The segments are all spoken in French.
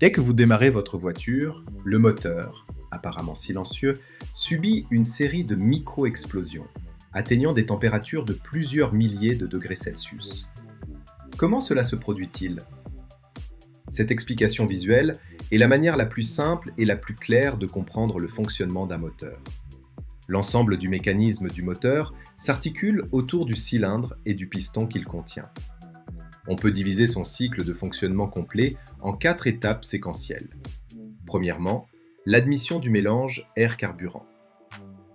Dès que vous démarrez votre voiture, le moteur, apparemment silencieux, subit une série de micro-explosions, atteignant des températures de plusieurs milliers de degrés Celsius. Comment cela se produit-il? Cette explication visuelle est la manière la plus simple et la plus claire de comprendre le fonctionnement d'un moteur. L'ensemble du mécanisme du moteur s'articule autour du cylindre et du piston qu'il contient. On peut diviser son cycle de fonctionnement complet en 4 étapes séquentielles. Premièrement, l'admission du mélange air-carburant.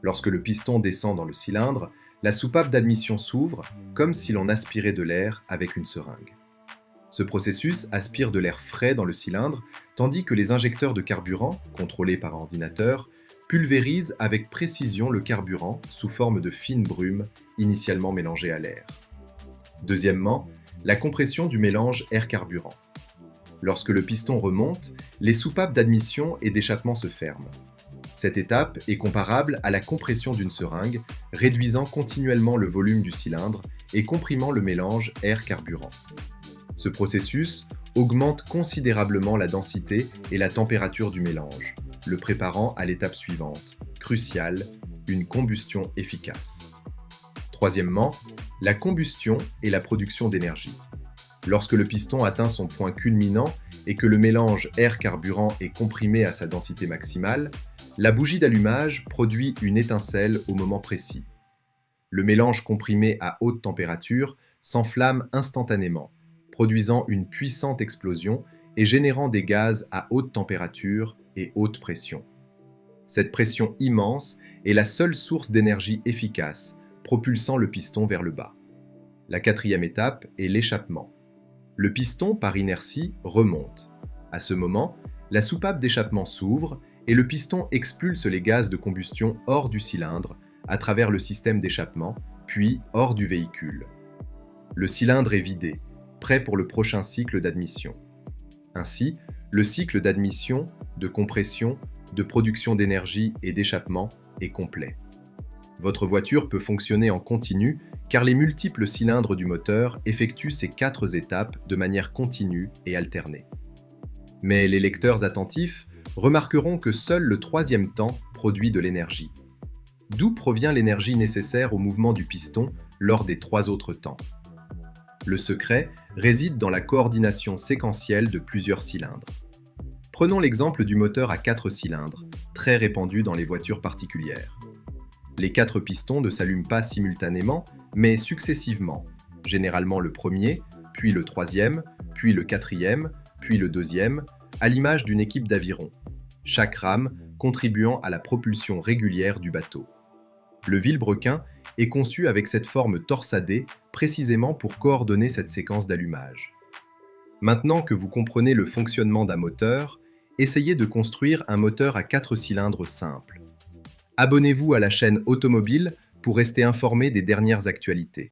Lorsque le piston descend dans le cylindre, la soupape d'admission s'ouvre comme si l'on aspirait de l'air avec une seringue. Ce processus aspire de l'air frais dans le cylindre, tandis que les injecteurs de carburant, contrôlés par ordinateur, pulvérisent avec précision le carburant sous forme de fines brumes initialement mélangées à l'air. Deuxièmement, la compression du mélange air-carburant. Lorsque le piston remonte, les soupapes d'admission et d'échappement se ferment. Cette étape est comparable à la compression d'une seringue, réduisant continuellement le volume du cylindre et comprimant le mélange air-carburant. Ce processus augmente considérablement la densité et la température du mélange, le préparant à l'étape suivante, cruciale, une combustion efficace. Troisièmement, la combustion et la production d'énergie. Lorsque le piston atteint son point culminant et que le mélange air-carburant est comprimé à sa densité maximale, la bougie d'allumage produit une étincelle au moment précis. Le mélange comprimé à haute température s'enflamme instantanément, produisant une puissante explosion et générant des gaz à haute température et haute pression. Cette pression immense est la seule source d'énergie efficace, propulsant le piston vers le bas. La quatrième étape est l'échappement. Le piston, par inertie, remonte. À ce moment, la soupape d'échappement s'ouvre et le piston expulse les gaz de combustion hors du cylindre, à travers le système d'échappement, puis hors du véhicule. Le cylindre est vidé, prêt pour le prochain cycle d'admission. Ainsi, le cycle d'admission, de compression, de production d'énergie et d'échappement est complet. Votre voiture peut fonctionner en continu car les multiples cylindres du moteur effectuent ces 4 étapes de manière continue et alternée. Mais les lecteurs attentifs remarqueront que seul le troisième temps produit de l'énergie. D'où provient l'énergie nécessaire au mouvement du piston lors des 3 autres temps? Le secret réside dans la coordination séquentielle de plusieurs cylindres. Prenons l'exemple du moteur à 4 cylindres, très répandu dans les voitures particulières. Les 4 pistons ne s'allument pas simultanément, mais successivement, généralement le premier, puis le troisième, puis le quatrième, puis le deuxième, à l'image d'une équipe d'aviron, chaque rame contribuant à la propulsion régulière du bateau. Le vilebrequin est conçu avec cette forme torsadée précisément pour coordonner cette séquence d'allumage. Maintenant que vous comprenez le fonctionnement d'un moteur, essayez de construire un moteur à 4 cylindres simple. Abonnez-vous à la chaîne Automobile pour rester informé des dernières actualités.